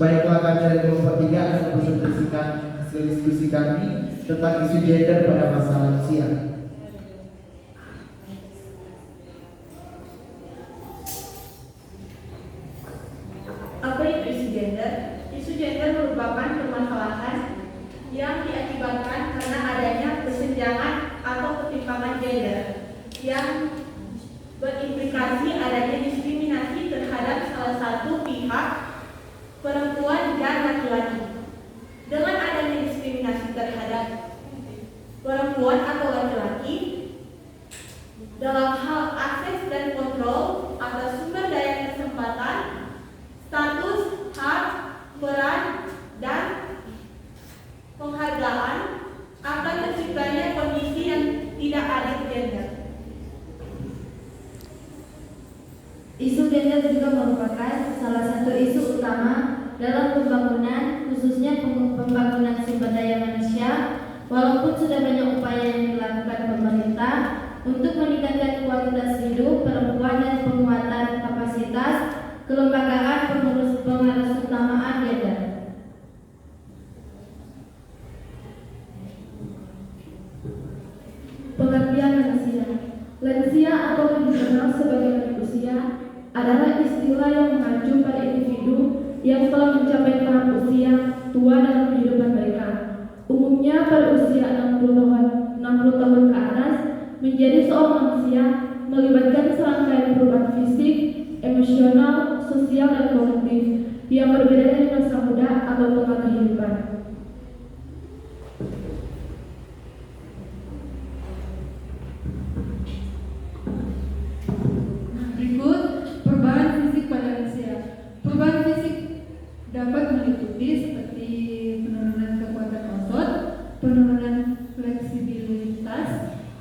Baiklah, kami dari kelompok 3 akan mempresentasikan hasil diskusi kami tentang isu gender pada masa lansia. Apa itu isu gender? Isu gender merupakan permasalahan yang diakibatkan karena adanya kesenjangan atau ketimpangan gender yang berimplikasi adanya diskriminasi terhadap salah satu pihak, perempuan dan laki-laki. Dengan adanya diskriminasi terhadap perempuan atau laki-laki dalam hal akses dan kontrol atas sumber daya kesempatan, status, hak, peran, dan penghargaan, akan terciptanya kondisi yang tidak adil gender. Isu gender juga merupakan salah satu isu utama dalam pembangunan, khususnya pembangunan sumber daya manusia. Walaupun sudah banyak upaya yang dilakukan pemerintah untuk meningkatkan kualitas hidup perempuan dan penguatan kapasitas kelembagaan pengurus utamaan gender. Pengertian lansia. Lansia atau dikenal sebagai lanjut usia adalah istilah yang mengacu pada individu yang telah mencapai tahap usia tua dalam kehidupan mereka. Umumnya pada usia 60 tahun ke atas, menjadi seorang lansia melibatkan serangkaian perubahan fisik, emosional, sosial, dan kognitif yang berbeda dari masa muda atau tengah kehidupan. Berikut perubahan fisik pada lansia. Perubahan fisik dapat meliputi seperti penurunan kekuatan otot, penurunan fleksibilitas,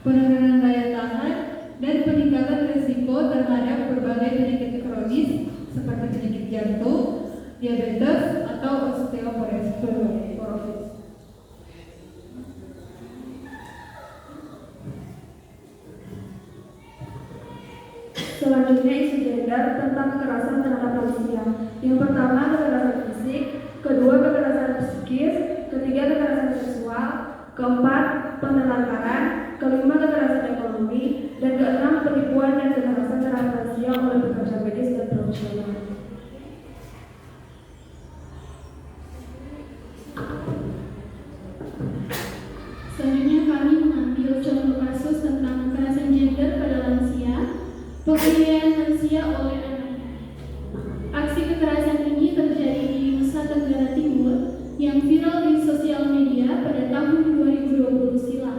penurunan daya tahan, dan peningkatan risiko terhadap berbagai penyakit kronis seperti penyakit jantung, diabetes, atau osteoporosis. Selanjutnya isu gender tentang kekerasan terhadap lansia. Yang pertama kekerasan fisik, kedua kekerasan psikis, ketiga kekerasan seksual, keempat penelantaran, kelima kekerasan ekonomi, dan keenam penipuan dan kekerasan terhadap lansia oleh pekerja medis dan profesional. Selanjutnya kami mengambil contoh kasus tentang kekerasan gender pada lansia, penganiayaan lansia oleh anaknya. Aksi kekerasan ini terjadi di Nusa Tenggara Timur yang viral di sosial media pada tahun 2020 silam.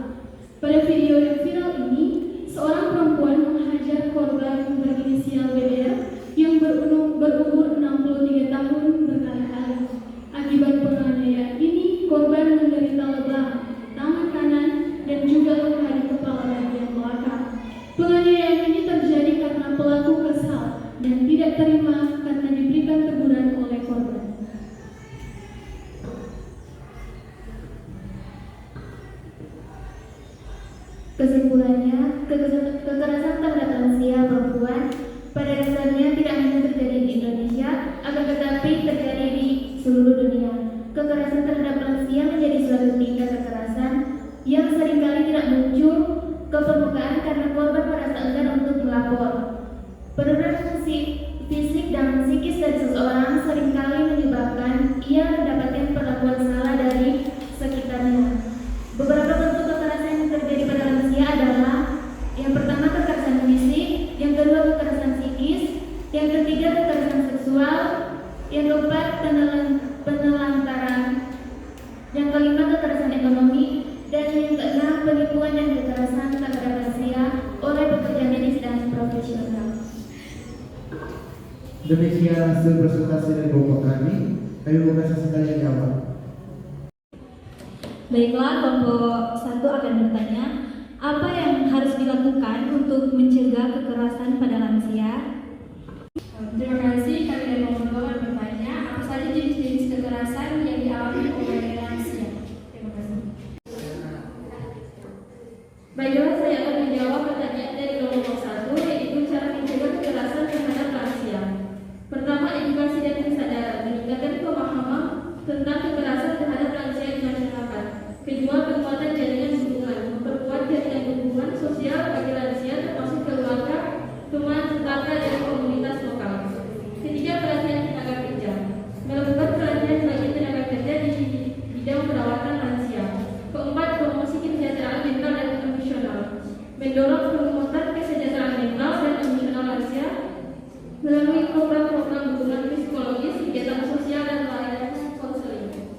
Pada video yang viral ini, seorang perempuan menghajar korban berinisial BR yang berumur 63 tahun berkali-kali. Akibat penganiayaan ini, korban menderita lebam, tangan kanan, dan juga luka di kepala bagian belakang. Penganiayaan ini terjadi karena pelaku kesal dan tidak terima karena diberikan teguran oleh korban. Kesimpulannya, kekerasan terhadap lansia perempuan pada dasarnya tidak hanya terjadi di Indonesia, akan tetapi terjadi di seluruh dunia. Kekerasan terhadap lansia menjadi suatu tindak kekerasan yang seringkali tidak muncul ke permukaan karena korban merasa enggan untuk melapor. Penurunan fisik dan psikis dari seseorang seringkali menyebabkan ia mendapatkan perlakuan salah dari sekitarnya. Beberapa bentuk kekerasan yang terjadi pada lansia adalah yang pertama kekerasan fisik, yang kedua kekerasan psikis, yang ketiga kekerasan seksual, yang keempat penelantaran, yang kelima kekerasan ekonomi, dan yang keenam penipuan dan kekerasan terhadap lansia oleh pekerja medis dan profesional. Demikian hasil presentasi dari kelompok kami. Kami buka sesi tanya jawab. Baiklah, kelompok 1 akan bertanya, apa yang harus dilakukan untuk mencegah kekerasan pada lansia? Terima kasih. Kami dari kelompok 2 akan bertanya, apa saja jenis-jenis kekerasan yang dialami oleh lansia? Terima kasih. Baiklah, saya akan menjawab pertanyaan dari kelompok 1, yaitu cara mencegah kekerasan terhadap lansia. Pertama, edukasi dan kesadaran, meningkatkan pemahaman program-program dukungan psikologis, kegiatan sosial, dan layanan konseling.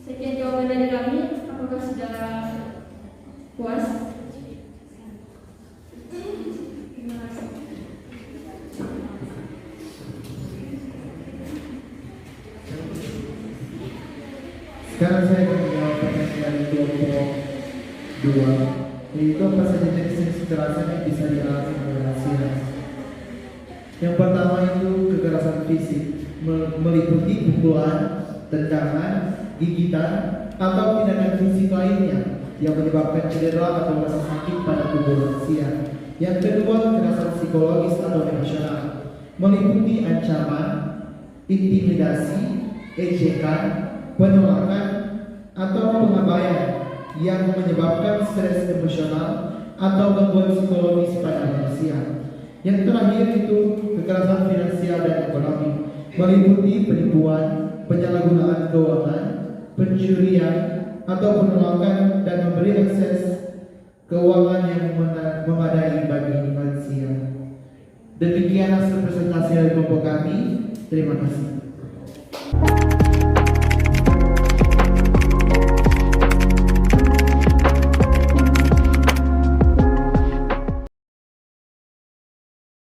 Sekian jawaban dari kami. Apakah sudah puas? Terima kasih. Sekarang saya akan menjawab pertanyaan dari kelompok 2, yaitu apa saja jenis kekerasan yang bisa dialami oleh lansia. Yang pertama itu kekerasan fisik, meliputi pukulan, tendangan, gigitan, atau tindakan fisik lainnya yang menyebabkan cedera atau rasa sakit pada tubuh lansia. Yang kedua, kekerasan psikologis atau emosional, meliputi ancaman, intimidasi, ejekan, penolakan, atau pengabaian yang menyebabkan stres emosional atau gangguan psikologis pada manusia. Yang terakhir itu kekerasan finansial dan ekonomi, meliputi penipuan, penyalahgunaan keuangan, pencurian, atau penolakan dan memberi akses keuangan yang memadai bagi lansia. Demikian hasil presentasi dari kelompok kami. Terima kasih.